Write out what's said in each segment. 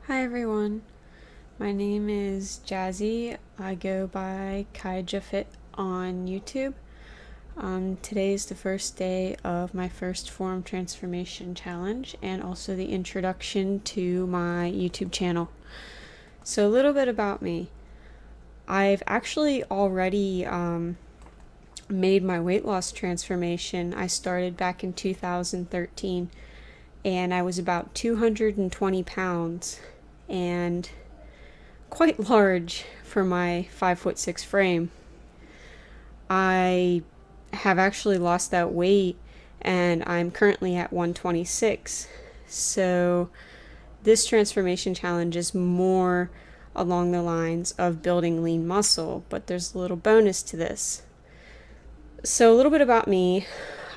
Hi everyone, my name is Jazzy. I go by Kaija Fit on YouTube. Today is the first day of my first Phorm Transphormation challenge and also the introduction to my YouTube channel. So a little bit about me. I've actually already made my weight loss transformation. I started back in 2013 and I was about 220 pounds and quite large for my 5'6" frame. I have actually lost that weight and I'm currently at 126. So this transformation challenge is more along the lines of building lean muscle, but there's a little bonus to this. So a little bit about me.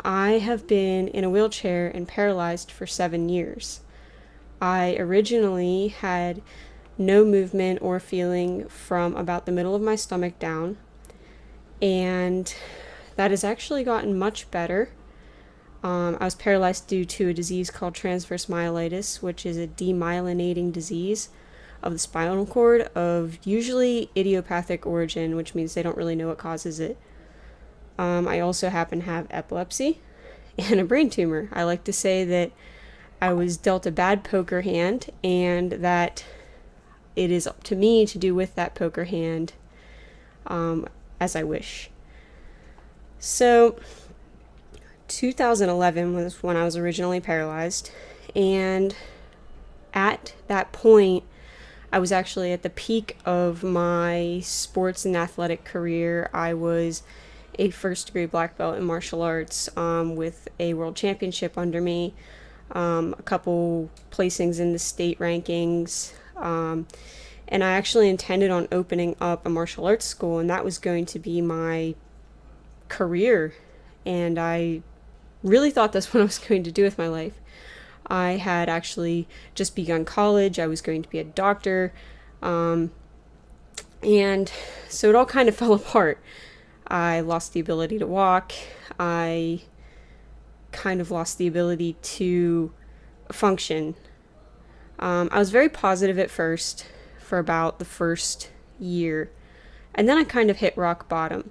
I have been in a wheelchair and paralyzed for 7 years. I originally had no movement or feeling from about the middle of my stomach down, and that has actually gotten much better. I was paralyzed due to a disease called transverse myelitis, which is a demyelinating disease of the spinal cord of usually idiopathic origin, which means they don't really know what causes it. I also happen to have epilepsy and a brain tumor. I like to say that I was dealt a bad poker hand and that it is up to me to do with that poker hand as I wish. So 2011 was when I was originally paralyzed, and at that point I was actually at the peak of my sports and athletic career. I was a first degree black belt in martial arts with a world championship under me, a couple placings in the state rankings, and I actually intended on opening up a martial arts school, and that was going to be my career, and I really thought that's what I was going to do with my life. I had actually just begun college. I was going to be a doctor, and so it all kind of fell apart. I lost the ability to walk. I kind of lost the ability to function. I was very positive at first for about the first year, and then I kind of hit rock bottom.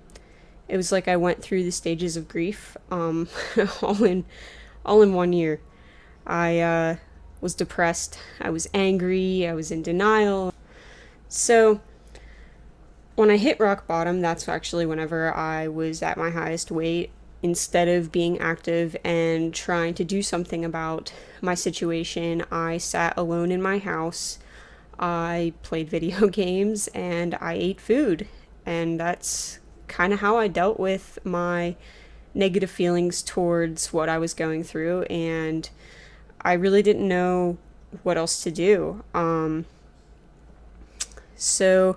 It was like I went through the stages of grief all in 1 year. I was depressed. I was angry. I was in denial. So when I hit rock bottom, that's actually whenever I was at my highest weight. Instead of being active and trying to do something about my situation, I sat alone in my house. I played video games and I ate food. And that's kind of how I dealt with my negative feelings towards what I was going through. And I really didn't know what else to do. So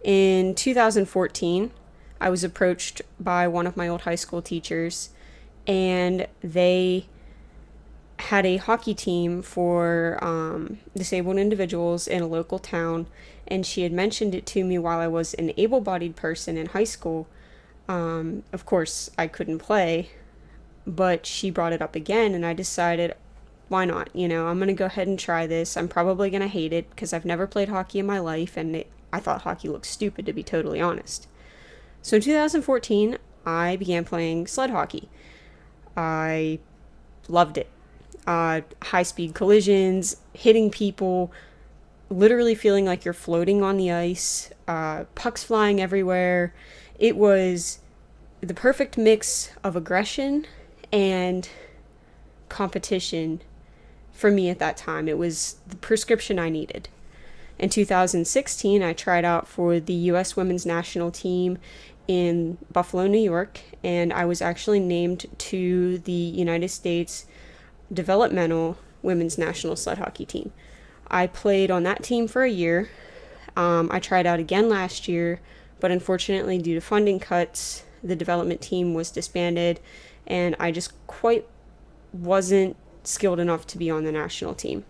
in 2014, I was approached by one of my old high school teachers, and they had a hockey team for disabled individuals in a local town, and she had mentioned it to me while I was an able-bodied person in high school. Of course, I couldn't play, but she brought it up again, and I decided, why not? I'm going to go ahead and try this. I'm probably going to hate it because I've never played hockey in my life, and I thought hockey looked stupid, to be totally honest. So in 2014, I began playing sled hockey. I loved it. High-speed collisions, hitting people, literally feeling like you're floating on the ice, pucks flying everywhere. It was the perfect mix of aggression and competition for me at that time. It was the prescription I needed. In 2016, I tried out for the U.S. Women's National Team in Buffalo, New York, and I was actually named to the United States Developmental Women's National Sled Hockey Team. I played on that team for a year. I tried out again last year, but unfortunately, due to funding cuts, the development team was disbanded, and I just quite wasn't skilled enough to be on the national team.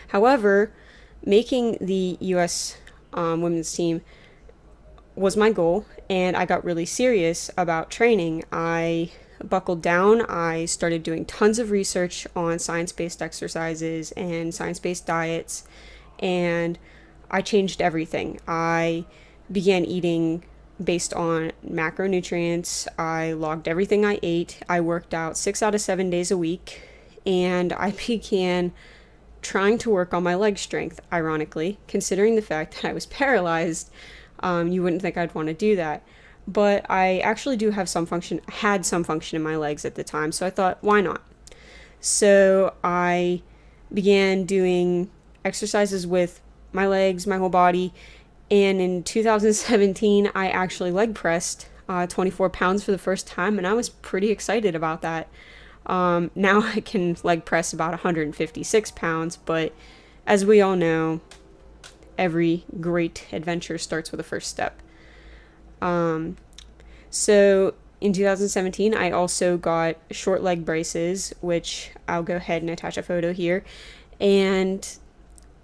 However, making the U.S. Women's team was my goal, and I got really serious about training. I buckled down. I started doing tons of research on science-based exercises and science-based diets, and I changed everything. I began eating based on macronutrients. I logged everything I ate. I worked out 6 out of 7 days a week, and I began trying to work on my leg strength, ironically, considering the fact that I was paralyzed. You wouldn't think I'd want to do that. But I actually do have some function, had some function in my legs at the time, so I thought, why not? So I began doing exercises with my legs, my whole body, and in 2017, I actually leg pressed 24 pounds for the first time, and I was pretty excited about that. Now I can leg press about 156 pounds, but as we all know, every great adventure starts with a first step. So in 2017, I also got short leg braces, which I'll go ahead and attach a photo here. And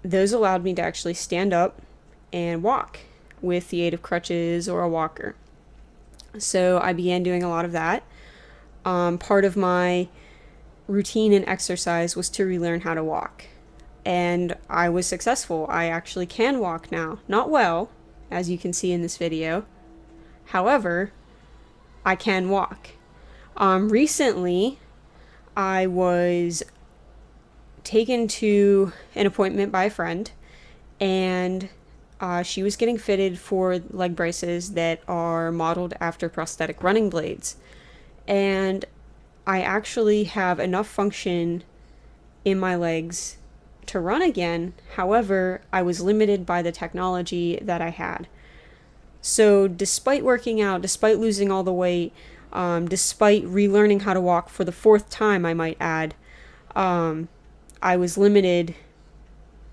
those allowed me to actually stand up and walk with the aid of crutches or a walker. So I began doing a lot of that. Part of my routine and exercise was to relearn how to walk. And I was successful. I actually can walk now. Not well, as you can see in this video. However, I can walk. Recently, I was taken to an appointment by a friend, and she was getting fitted for leg braces that are modeled after prosthetic running blades. And I actually have enough function in my legs to run again. However, I was limited by the technology that I had. So despite working out, despite losing all the weight, despite relearning how to walk for the 4th time, I might add, I was limited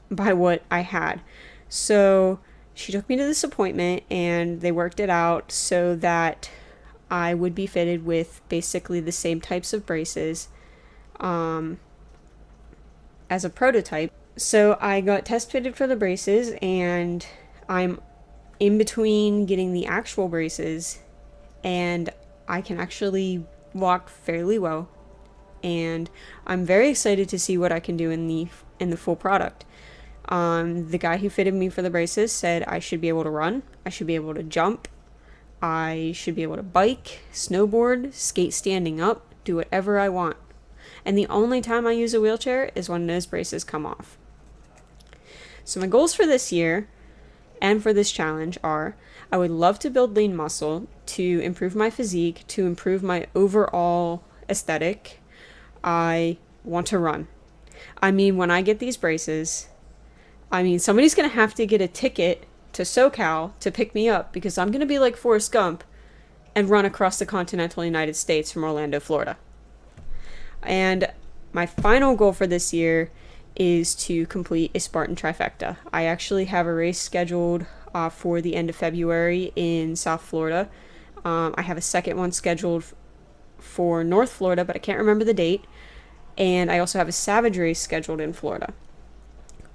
by what I had. So she took me to this appointment, and they worked it out so that I would be fitted with basically the same types of braces as a prototype. So I got test fitted for the braces, and I'm in between getting the actual braces, and I can actually walk fairly well, and I'm very excited to see what I can do in the full product. The guy who fitted me for the braces said I should be able to run, I should be able to jump, I should be able to bike, snowboard, skate standing up, do whatever I want. And the only time I use a wheelchair is when those braces come off. So my goals for this year and for this challenge are, I would love to build lean muscle to improve my physique, to improve my overall aesthetic. I want to run. I mean, when I get these braces, somebody's going to have to get a ticket to SoCal to pick me up, because I'm going to be like Forrest Gump and run across the continental United States from Orlando, Florida. And my final goal for this year is to complete a Spartan trifecta. I actually have a race scheduled for the end of February in South Florida. I have a second one scheduled for North Florida, but I can't remember the date. And I also have a Savage race scheduled in Florida.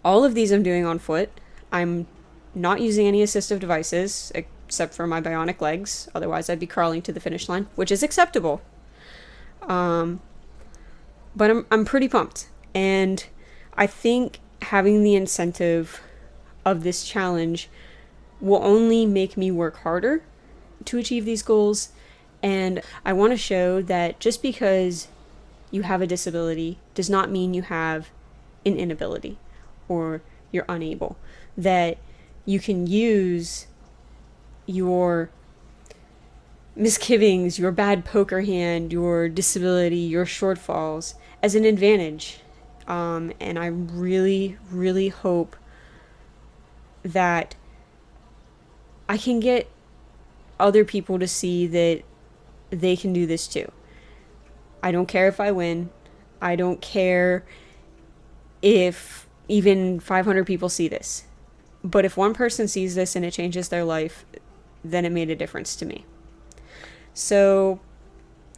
All of these I'm doing on foot. I'm not using any assistive devices except for my bionic legs. Otherwise, I'd be crawling to the finish line, which is acceptable. But I'm pretty pumped. And I think having the incentive of this challenge will only make me work harder to achieve these goals. And I want to show that just because you have a disability does not mean you have an inability or you're unable. That you can use your misgivings, your bad poker hand, your disability, your shortfalls as an advantage. And I really, really hope that I can get other people to see that they can do this too. I don't care if I win. I don't care if even 500 people see this. But if one person sees this and it changes their life, then it made a difference to me. So,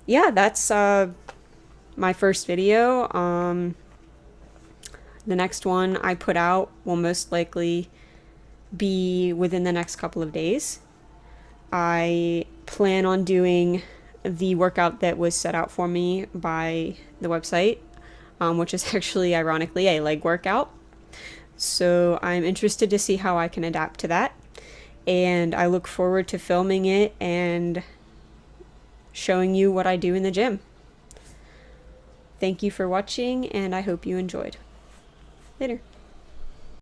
yeah, that's my first video. The next one I put out will most likely be within the next couple of days. I plan on doing the workout that was set out for me by the website, which is actually ironically a leg workout. So I'm interested to see how I can adapt to that, and I look forward to filming it and showing you what I do in the gym. Thank you for watching, and I hope you enjoyed. Later.